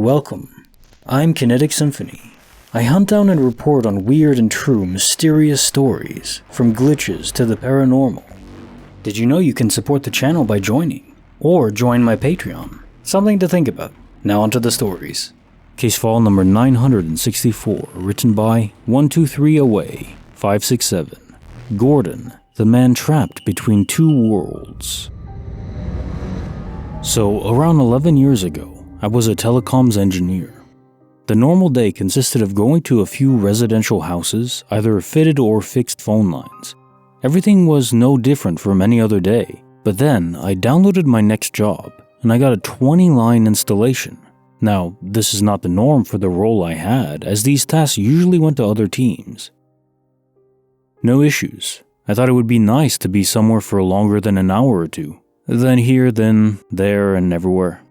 Welcome. I'm Kinetic Symphony. I hunt down and report on weird and true mysterious stories, from glitches to the paranormal. Did you know you can support the channel by joining? Or join my Patreon? Something to think about. Now onto the stories. Case file number 964, written by 123 Away, 567. Gordon, the man trapped between two worlds. So, around 11 years ago, I was a telecoms engineer. The normal day consisted of going to a few residential houses, either fitted or fixed phone lines. Everything was no different from any other day, but then I downloaded my next job, and I got a 20-line installation. Now, this is not the norm for the role I had, as these tasks usually went to other teams. No issues. I thought it would be nice to be somewhere for longer than an hour or two. Then here, then there, and everywhere.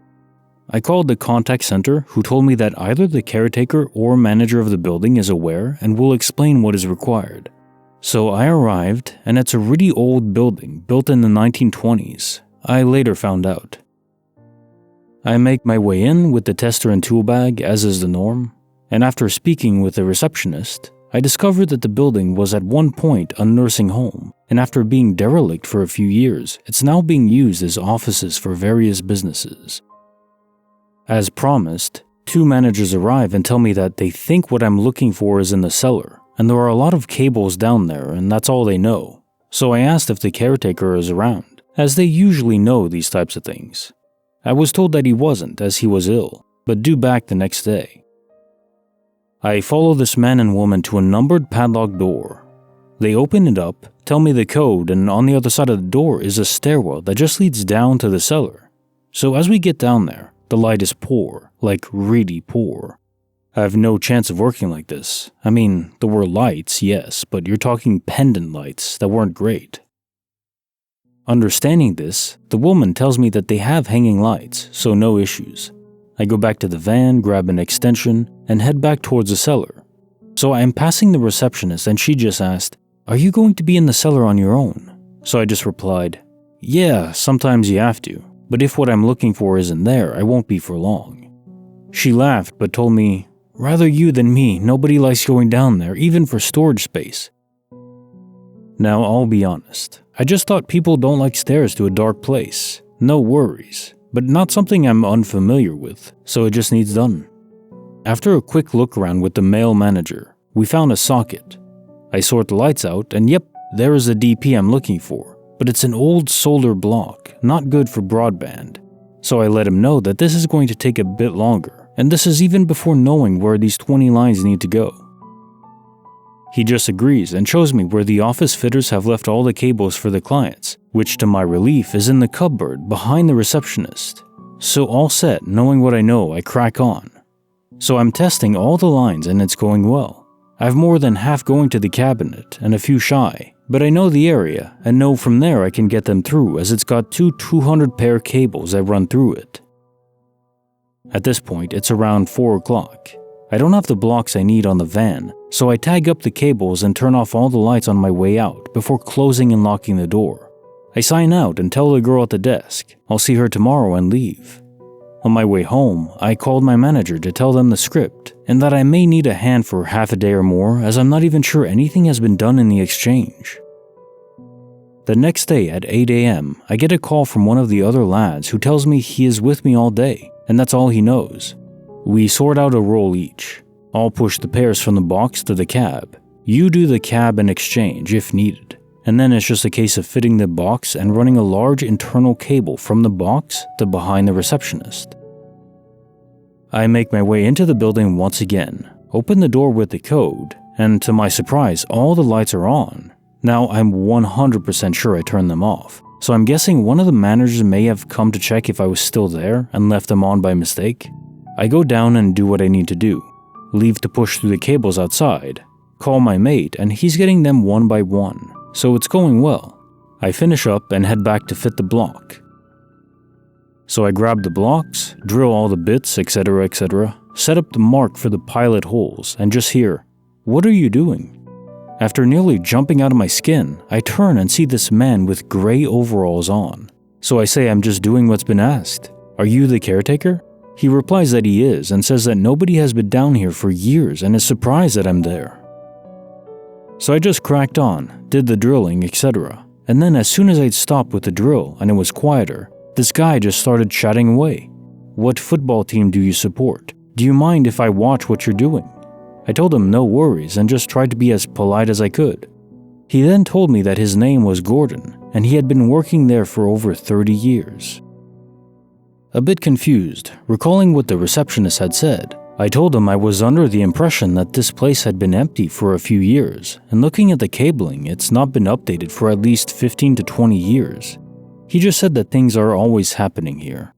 I called the contact center, who told me that either the caretaker or manager of the building is aware and will explain what is required. So I arrived, and it's a really old building, built in the 1920s. I later found out. I make my way in with the tester and tool bag, as is the norm, and after speaking with the receptionist, I discovered that the building was at one point a nursing home, and after being derelict for a few years, it's now being used as offices for various businesses. As promised, two managers arrive and tell me that they think what I'm looking for is in the cellar, and there are a lot of cables down there, and that's all they know. So I asked if the caretaker is around, as they usually know these types of things. I was told that he wasn't, as he was ill, but due back the next day. I follow this man and woman to a numbered padlock door. They open it up, tell me the code, and on the other side of the door is a stairwell that just leads down to the cellar. So as we get down there, the light is poor, like really poor. I have no chance of working like this. I mean, there were lights, yes, but you're talking pendant lights that weren't great. Understanding this, the woman tells me that they have hanging lights, so no issues. I go back to the van, grab an extension, and head back towards the cellar. So I am passing the receptionist and she just asked, "Are you going to be in the cellar on your own?" So I just replied, "Yeah, sometimes you have to. But if what I'm looking for isn't there, I won't be for long." She laughed but told me, "Rather you than me, nobody likes going down there, even for storage space." Now, I'll be honest. I just thought people don't like stairs to a dark place. No worries, but not something I'm unfamiliar with, so it just needs done. After a quick look around with the male manager, we found a socket. I sort the lights out, and yep, there is the DP I'm looking for. But it's an old solar block, not good for broadband. So I let him know that this is going to take a bit longer, and this is even before knowing where these 20 lines need to go. He just agrees and shows me where the office fitters have left all the cables for the clients, which to my relief is in the cupboard behind the receptionist. So all set, knowing what I know, I crack on. So I'm testing all the lines and it's going well. I have more than half going to the cabinet and a few shy. But I know the area, and know from there I can get them through as it's got two 200-pair cables that run through it. At this point, it's around 4 o'clock. I don't have the blocks I need on the van, so I tag up the cables and turn off all the lights on my way out before closing and locking the door. I sign out and tell the girl at the desk I'll see her tomorrow and leave. On my way home, I called my manager to tell them the script and that I may need a hand for half a day or more as I'm not even sure anything has been done in the exchange. The next day at 8 a.m., I get a call from one of the other lads who tells me he is with me all day and that's all he knows. We sort out a role each. I'll push the pairs from the box to the cab. You do the cab and exchange if needed. And then it's just a case of fitting the box and running a large internal cable from the box to behind the receptionist. I make my way into the building once again, open the door with the code, and to my surprise, all the lights are on. Now I'm 100% sure I turned them off, so I'm guessing one of the managers may have come to check if I was still there and left them on by mistake. I go down and do what I need to do. Leave to push through the cables outside, call my mate, and he's getting them one by one. So it's going well. I finish up and head back to fit the block. So I grab the blocks, drill all the bits, etc., set up the mark for the pilot holes, and just hear, "What are you doing?" After nearly jumping out of my skin, I turn and see this man with gray overalls on. So I say I'm just doing what's been asked. "Are you the caretaker?" He replies that he is and says that nobody has been down here for years and is surprised that I'm there. So I just cracked on, did the drilling, etc. And then as soon as I'd stopped with the drill and it was quieter, this guy just started chatting away. What football team do you support? Do you mind if I watch what you're doing? I told him no worries and just tried to be as polite as I could. He then told me that his name was Gordon and he had been working there for over 30 years. A bit confused, recalling what the receptionist had said, I told him I was under the impression that this place had been empty for a few years, and looking at the cabling, it's not been updated for at least 15 to 20 years. He just said that things are always happening here.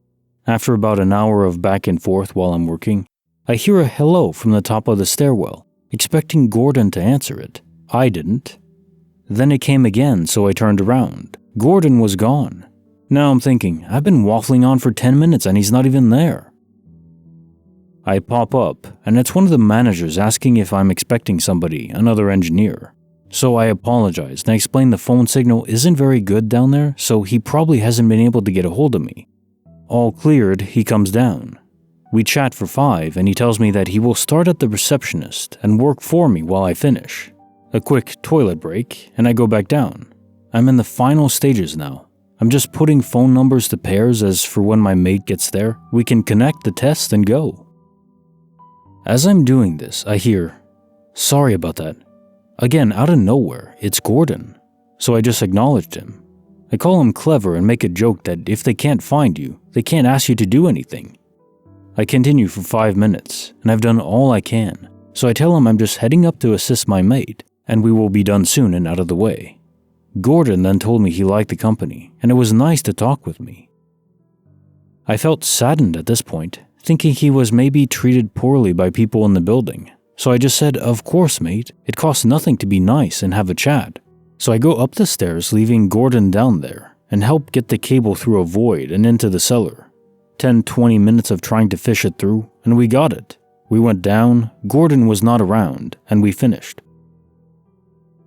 After about an hour of back and forth while I'm working, I hear a hello from the top of the stairwell, expecting Gordon to answer it. I didn't. Then it came again, so I turned around. Gordon was gone. Now I'm thinking, I've been waffling on for 10 minutes and he's not even there. I pop up, and it's one of the managers asking if I'm expecting somebody, another engineer. So I apologized and explained the phone signal isn't very good down there, so he probably hasn't been able to get a hold of me. All cleared, he comes down. We chat for 5 and he tells me that he will start at the receptionist and work for me while I finish. A quick toilet break, and I go back down. I'm in the final stages now. I'm just putting phone numbers to pairs as for when my mate gets there, we can connect the test and go. As I'm doing this, I hear, "Sorry about that." Again, out of nowhere, it's Gordon. So I just acknowledged him. I call him clever and make a joke that if they can't find you, they can't ask you to do anything. I continue for 5 minutes, and I've done all I can, so I tell him I'm just heading up to assist my mate, and we will be done soon and out of the way. Gordon then told me he liked the company, and it was nice to talk with me. I felt saddened at this point, thinking he was maybe treated poorly by people in the building, so I just said, "Of course, mate, it costs nothing to be nice and have a chat." So I go up the stairs, leaving Gordon down there, and help get the cable through a void and into the cellar. 10-20 minutes of trying to fish it through, and we got it. We went down, Gordon was not around, and we finished.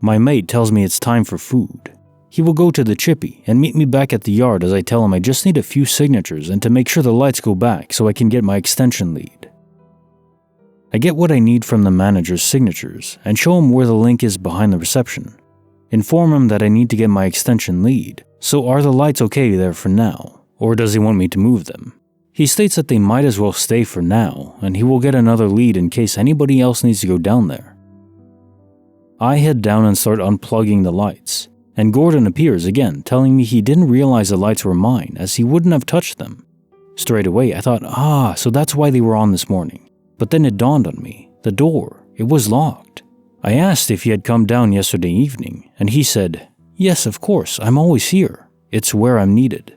My mate tells me it's time for food. He will go to the chippy and meet me back at the yard as I tell him I just need a few signatures and to make sure the lights go back so I can get my extension lead. I get what I need from the manager's signatures and show him where the link is behind the reception. Inform him that I need to get my extension lead, so are the lights okay there for now, or does he want me to move them? He states that they might as well stay for now, and he will get another lead in case anybody else needs to go down there. I head down and start unplugging the lights, and Gordon appears again, telling me he didn't realize the lights were mine as he wouldn't have touched them. Straight away I thought, so that's why they were on this morning. But then it dawned on me, the door, it was locked. I asked if he had come down yesterday evening, and he said, "Yes, of course, I'm always here. It's where I'm needed."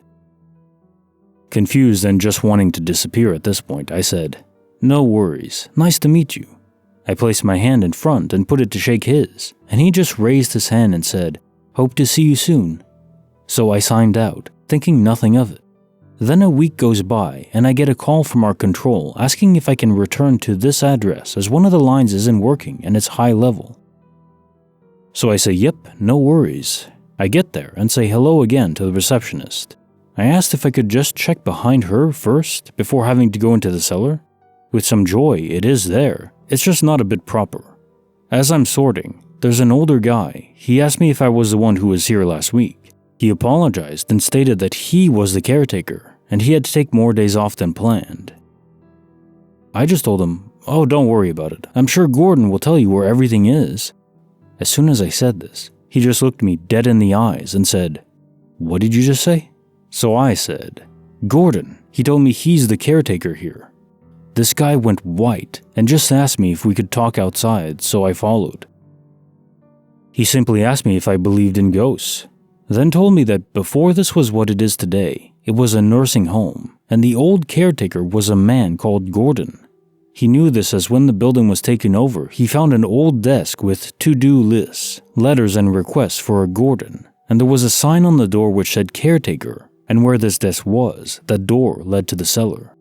Confused and just wanting to disappear at this point, I said, "No worries, nice to meet you." I placed my hand in front and put it to shake his, and he just raised his hand and said, "Hope to see you soon." So I signed out, thinking nothing of it. Then a week goes by and I get a call from our control asking if I can return to this address as one of the lines isn't working and it's high level. So I say, "Yep, no worries." I get there and say hello again to the receptionist. I asked if I could just check behind her first before having to go into the cellar. With some joy, it is there. It's just not a bit proper. As I'm sorting, there's an older guy. He asked me if I was the one who was here last week. He apologized and stated that he was the caretaker, and he had to take more days off than planned. I just told him, "Oh, don't worry about it. I'm sure Gordon will tell you where everything is." As soon as I said this, he just looked me dead in the eyes and said, "What did you just say?" So I said, "Gordon, he told me he's the caretaker here." This guy went white and just asked me if we could talk outside, so I followed. He simply asked me if I believed in ghosts, then told me that before this was what it is today, it was a nursing home, and the old caretaker was a man called Gordon. He knew this as when the building was taken over, he found an old desk with to-do lists, letters and requests for a Gordon, and there was a sign on the door which said caretaker, and where this desk was, that door led to the cellar.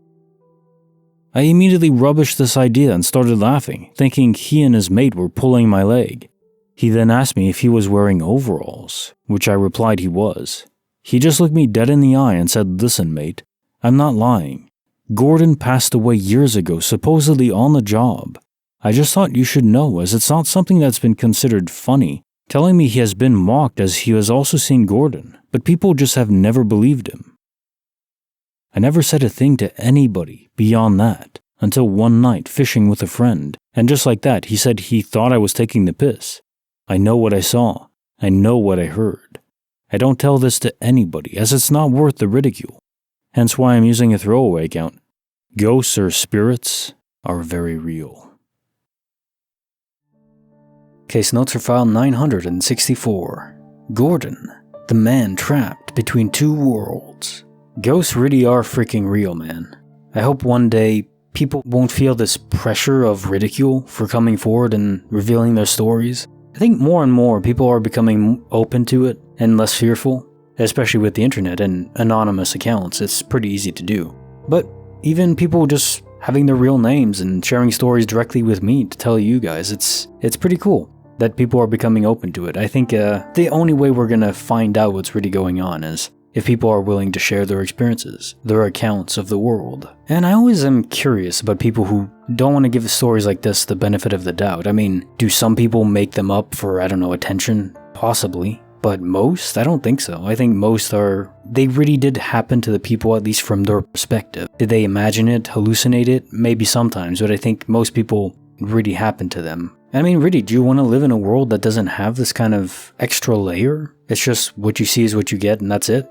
I immediately rubbished this idea and started laughing, thinking he and his mate were pulling my leg. He then asked me if he was wearing overalls, which I replied he was. He just looked me dead in the eye and said, "Listen, mate, I'm not lying. Gordon passed away years ago, supposedly on the job. I just thought you should know, as it's not something that's been considered funny, telling me he has been mocked as he has also seen Gordon, but people just have never believed him. I never said a thing to anybody beyond that, until one night fishing with a friend, and just like that, he said he thought I was taking the piss. I know what I saw. I know what I heard. I don't tell this to anybody, as it's not worth the ridicule. Hence why I'm using a throwaway account. Ghosts or spirits are very real. Case notes for file 964. Gordon, the man trapped between two worlds. Ghosts really are freaking real, man. I hope one day people won't feel this pressure of ridicule for coming forward and revealing their stories. I think more and more people are becoming open to it and less fearful, especially with the internet and anonymous accounts. It's pretty easy to do. But even people just having their real names and sharing stories directly with me to tell you guys, it's pretty cool that people are becoming open to it. I think the only way we're gonna find out what's really going on is if people are willing to share their experiences, their accounts of the world. And I always am curious about people who don't want to give stories like this the benefit of the doubt. I mean, do some people make them up for, attention? Possibly. But most? I don't think so. I think most they really did happen to the people, at least from their perspective. Did they imagine it, hallucinate it? Maybe sometimes, but I think most people really happened to them. I mean, really, do you want to live in a world that doesn't have this kind of extra layer? It's just what you see is what you get and that's it?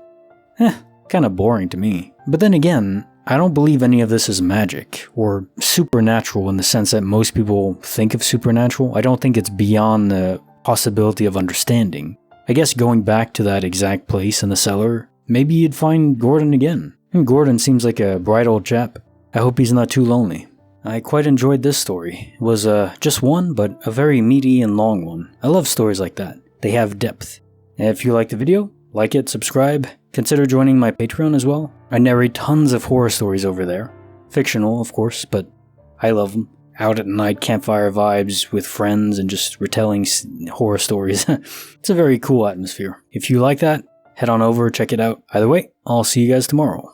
Kind of boring to me. But then again, I don't believe any of this is magic or supernatural in the sense that most people think of supernatural. I don't think it's beyond the possibility of understanding. I guess going back to that exact place in the cellar, maybe you'd find Gordon again. And Gordon seems like a bright old chap. I hope he's not too lonely. I quite enjoyed this story. It was just one, but a very meaty and long one. I love stories like that. They have depth. And if you liked the video, like it, subscribe. Consider joining my Patreon as well. I narrate tons of horror stories over there. Fictional, of course, but I love them. Out at night, campfire vibes with friends and just retelling horror stories. It's a very cool atmosphere. If you like that, head on over, check it out. Either way, I'll see you guys tomorrow.